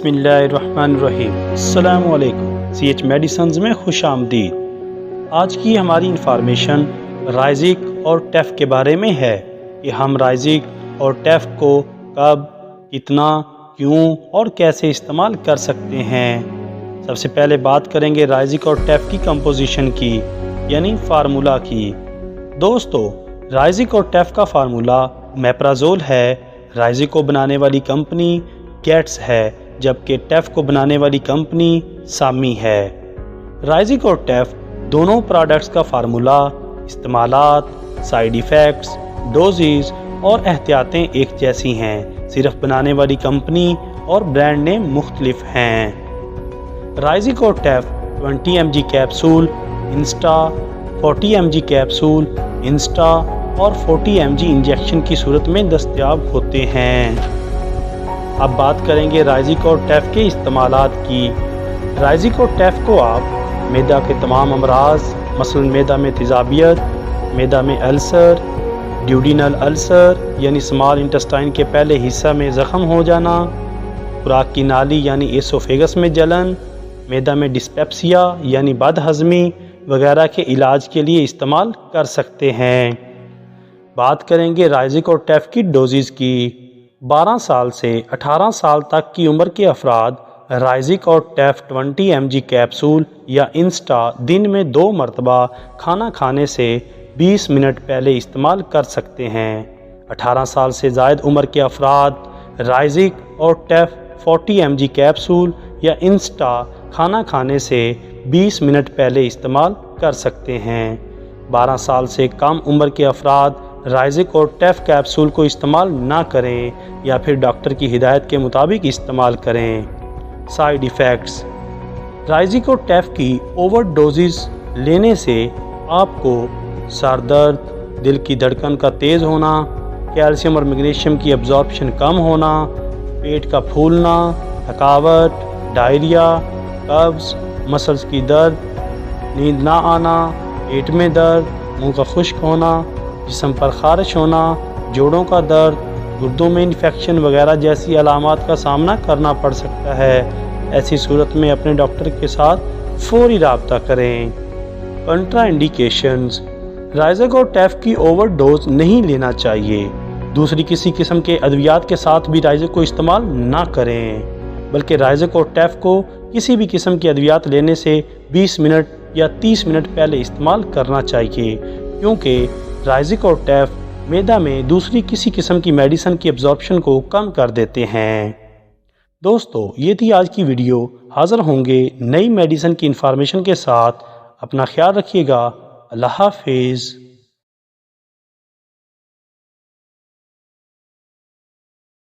बिस्मिल्लाहिर्रहमानिर्रहीम। अस्सलामु अलैकुम। CH मेडिसिन्स में खुश आमदीद। आज की हमारी इंफॉर्मेशन राइजिक और टेफ के बारे में है कि हम राइजिक और टेफ को कब, कितना, क्यों और कैसे इस्तेमाल कर सकते हैं। सबसे पहले बात करेंगे राइजिक और टेफ की कंपोजिशन की, यानी फार्मूला की। दोस्तों, राइजिक और टेफ का फार्मूला मेप्राजोल है। राइजिक को बनाने वाली कंपनी गेट्स है, जबकि टेफ को बनाने वाली कंपनी सामी है। राइजिक और टेफ दोनों प्रोडक्ट्स का फार्मूला, इस्तेमालात, साइड इफ़ेक्ट्स, डोजेज और एहतियातें एक जैसी हैं, सिर्फ बनाने वाली कंपनी और ब्रांड नेम मुख्तलिफ हैं। राइजिक और टेफ 20 mg capsule Insta, 40 mg capsule Insta और 40 mg इंजेक्शन की सूरत में दस्तयाब होते हैं। अब बात करेंगे राइजिक और टेफ के इस्तेमालात की। राइजिक और टेफ को आप मैदा के तमाम अमराज, मसलन मैदा में तेज़ाबियत, मैदा में अल्सर, ड्यूडिनल अल्सर यानी स्मॉल इंटेस्टाइन के पहले हिस्सा में ज़ख़म हो जाना, खुराक की नाली यानी एसोफेगस में जलन, मैदा में डिस्पेप्सिया यानी बदहज़मी वगैरह के इलाज के लिए इस्तेमाल कर सकते हैं। बात करेंगे राइजिक और टेफ की डोजेज़ की। 12 साल से 18 साल तक की उम्र के अफराद राइजिक और टेफ 20 mg कैप्सूल या इंस्टा दिन में 2 मरतबा खाना खाने से 20 मिनट पहले इस्तेमाल कर सकते हैं। 18 साल से ज़ायद उम्र के अफराद राइजिक और टेफ 40 mg कैप्सूल या इंस्टा खाना खाने से 20 मिनट पहले इस्तेमाल कर सकते हैं। 12 साल से कम उम्र के अफराद राइजिक और टेफ कैप्सूल को इस्तेमाल ना करें या फिर डॉक्टर की हिदायत के मुताबिक इस्तेमाल करें। साइड इफ़ेक्ट्स: राइजिक और टेफ की ओवर डोजेज़ लेने से आपको सर दर्द, दिल की धड़कन का तेज़ होना, कैल्शियम और मैग्नीशियम की अब्जॉर्प्शन कम होना, पेट का फूलना, थकावट, डायरिया, कब्ज़, मसल्स की दर्द, नींद ना आना, पेट में दर्द, मुंह का खुश्क होना, जिस्म पर ख़ारिश होना, जोड़ों का दर्द, गुर्दों में इन्फेक्शन वगैरह जैसी अलामात का सामना करना पड़ सकता है। ऐसी सूरत में अपने डॉक्टर के साथ फौरी राब्ता करें। कंट्रा इंडिकेशंस: राइजिक और टेफ की ओवर डोज नहीं लेना चाहिए। दूसरी किसी किस्म के अद्वियात के साथ भी राइजिक को इस्तेमाल ना करें, बल्कि राइजिक और टेफ को किसी भी किस्म के अद्वियात लेने से 20 मिनट या 30 मिनट पहले इस्तेमाल करना चाहिए, क्योंकि राइजिक और टेफ मैदा में दूसरी किसी किस्म की मेडिसिन की अब्जॉर्प्शन को कम कर देते हैं। दोस्तों, ये थी आज की वीडियो। हाज़िर होंगे नई मेडिसिन की इंफॉर्मेशन के साथ। अपना ख्याल रखिएगा। अल्लाह हाफिज़।